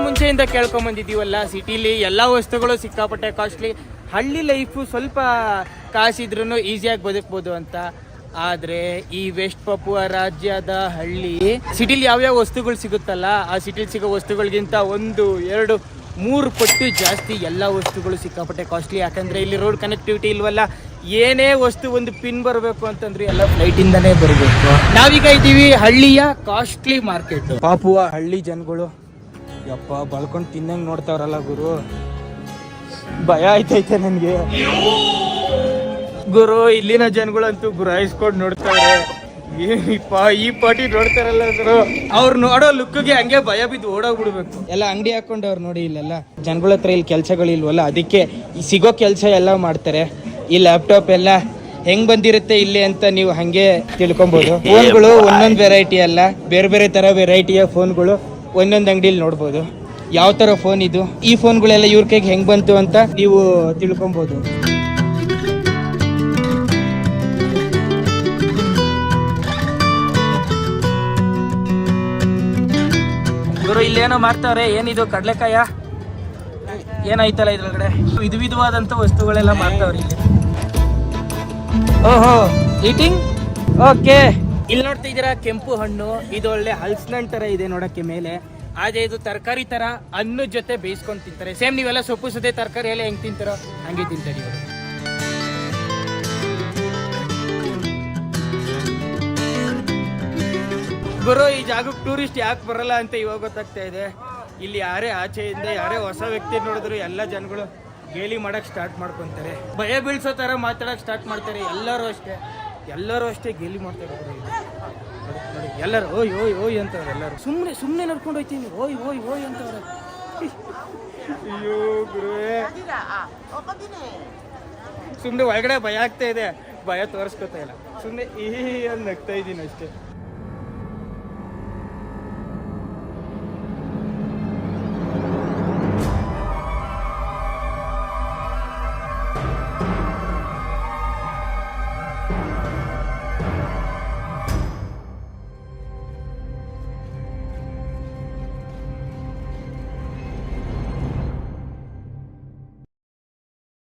ಮುಂಚೆಯಿಂದ ಕೇಳ್ಕೊಂಬಂದಿದ್ದೀವಲ್ಲ, ಸಿಟಿಲಿ ಎಲ್ಲ ವಸ್ತುಗಳು ಸಿಕ್ಕಾಪಟ್ಟೆ ಕಾಸ್ಟ್ಲಿ. ಹಳ್ಳಿ ಲೈಫು ಸ್ವಲ್ಪ ಕಾಸಿದ್ರೂ ಈಸಿಯಾಗಿ ಬದುಕ್ಬೋದು ಅಂತ. ಆದರೆ ಈ ವೆಸ್ಟ್ ಪಪುವಾ ರಾಜ್ಯದ ಹಳ್ಳಿ ಸಿಟಿಲಿ ಯಾವ್ಯಾವ ವಸ್ತುಗಳು ಸಿಗುತ್ತಲ್ಲ, ಆ ಸಿಟಿಲಿ ಸಿಗೋ ವಸ್ತುಗಳಿಗಿಂತ 1, 2, 3 ಪಟ್ಟು ಜಾಸ್ತಿ ಎಲ್ಲ ವಸ್ತುಗಳು ಸಿಕ್ಕಾಪಟ್ಟೆ ಕಾಸ್ಟ್ಲಿ. ಯಾಕಂದರೆ ಇಲ್ಲಿ ರೋಡ್ ಕನೆಕ್ಟಿವಿಟಿ ಇಲ್ವಲ್ಲ. ಏನೇ ವಸ್ತು ಒಂದು ಪಿನ್ ಬರಬೇಕು ಅಂತಂದ್ರೆ ಎಲ್ಲ ಫ್ಲೈಟಿಂದನೇ ಬರಬೇಕು. ನಾವೀಗ ಇದ್ದೀವಿ ಹಳ್ಳಿಯ ಕಾಸ್ಟ್ಲಿ ಮಾರ್ಕೆಟ್. ಪಾಪುವಾ ಹಳ್ಳಿ ಜನಗಳು ಯಪ್ಪ ಬಳ್ಕೊಂಡು ತಿನ್ನಂಗೆ ನೋಡ್ತಾವ್ರಲ್ಲ ಗುರು, ಭಯ ಆಯ್ತೈತೆ ನನಗೆ ಗುರು. ಇಲ್ಲಿನ ಜನಗಳಂತೂ ಗುರಾಯಿಸ್ಕೊಂಡು ನೋಡ್ತಾರೆ. ಏನಿಪ್ಪ ಈ ಪಾಟಿ ನೋಡ್ತಾರಲ್ಲ ಗುರು, ಅವ್ರು ನೋಡೋ ಲುಕ್ಗೆ ಹಂಗೆ ಭಯ ಬಿದ್ದು ಓಡೋಗ್ಬಿಡ್ಬೇಕು. ಎಲ್ಲ ಅಂಗಡಿ ಹಾಕೊಂಡವ್ರು ನೋಡಿ. ಇಲ್ಲೆಲ್ಲ ಜನಗಳ ಹತ್ರ ಇಲ್ಲಿ ಕೆಲಸಗಳಿಲ್ವಲ್ಲ, ಅದಕ್ಕೆ ಸಿಗೋ ಕೆಲಸ ಎಲ್ಲ ಮಾಡ್ತಾರೆ. ಈ ಲ್ಯಾಪ್ಟಾಪ್ ಎಲ್ಲ ಹೆಂಗ್ ಬಂದಿರುತ್ತೆ ಇಲ್ಲಿ ಅಂತ ನೀವು ಹಂಗೆ ತಿಳ್ಕೊಬಹುದು. ಫೋನ್ಗಳು ಒಂದೊಂದು ವೆರೈಟಿ ಅಲ್ಲ, ಬೇರೆ ಬೇರೆ ತರ ವೆರೈಟಿಯ ಫೋನ್ಗಳು ಒಂದೊಂದು ಅಂಗಡಿಲಿ ನೋಡ್ಬೋದು. ಯಾವ ತರ ಫೋನ್ ಇದು, ಈ ಫೋನ್ಗಳೆಲ್ಲ ಇವ್ರ ಕೈಗೆ ಹೆಂಗ್ ಬಂತು ಅಂತ ನೀವು ತಿಳ್ಕೊಬಹುದು. ಗುರು ಇಲ್ಲೇನೋ ಮಾಡ್ತಾವ್ರೆ. ಏನಿದು ಕಡ್ಲೆಕಾಯ ಏನಾಯ್ತಲ್ಲ ಇದ್ರೊಳಗಡೆ, ವಿಧವಾದಂತ ವಸ್ತುಗಳೆಲ್ಲ ಮಾಡ್ತಾವ್ರಿ ಇಲ್ಲಿ. ಓಹೋ ಈಟಿಂಗ್ ಓಕೆ. ಇಲ್ಲಿ ನೋಡ್ತಾ ಇದ್ದೀರಾ ಕೆಂಪು ಹಣ್ಣು, ಇದು ಒಳ್ಳೆ ಹಲ್ಸಿನಣ್ಣು ತರ ಇದೆ ನೋಡಕ್ಕೆ ಮೇಲೆ. ಆದ್ರೆ ಇದು ತರಕಾರಿ ತರ ಅನ್ನದ ಜೊತೆ ಬೇಯಿಸ್ಕೊಂಡು ತಿಂತಾರೆ. ಸೇಮ್ ನೀವೆಲ್ಲ ಸೊಪ್ಪು ಸದೆ ತರಕಾರಿ ಎಲ್ಲ ಹೆಂಗ್ ತಿಂತಾರೋ ಹಂಗೆ ತಿಂತಾರೆ ಇವರು. ಗುರು ಈ ಜಾಗಕ್ಕೆ ಟೂರಿಸ್ಟ್ ಯಾಕೆ ಬರಲ್ಲ ಅಂತ ಇವಾಗ ಗೊತ್ತಾಗ್ತಾ ಇದೆ. ಇಲ್ಲಿ ಯಾರೇ ಆಚೆಯಿಂದ ಯಾರೇ ಹೊಸ ವ್ಯಕ್ತಿ ನೋಡಿದ್ರು ಎಲ್ಲ ಜನಗಳು ಗೇಲಿ ಮಾಡಕ್ ಸ್ಟಾರ್ಟ್ ಮಾಡ್ಕೊಂತಾರೆ, ಭಯ ಬೀಳ್ಸೋ ತರ ಮಾತಾಡಕ್ ಸ್ಟಾರ್ಟ್ ಮಾಡ್ತಾರೆ. ಎಲ್ಲರೂ ಅಷ್ಟೇ ಗೇಲಿ ಮಾಡ್ತಾರೆ ಎಲ್ಲರೂ. ಓಯ್ ಓಯ್ ಓಯ್ ಅಂತವ್ರೆ ಎಲ್ಲರೂ. ಸುಮ್ಮನೆ ನಡ್ಕೊಂಡು ಹೋಯ್ತೀನಿ ಓಯ್ ಓಯ್ ಓಯ್ ಅಂತವ್ರೆ. ಅಯ್ಯೋ ಗುರುವೇ, ಸುಮ್ಮನೆ ಒಳಗಡೆ ಭಯ ಆಗ್ತಾ ಇದೆ, ಭಯ ತೋರಿಸ್ಕೊತಾ ಇಲ್ಲ, ಸುಮ್ಮನೆ ಈ ಅಂತ ನಗ್ತಾ ಇದ್ದೀನಿ ಅಷ್ಟೇ.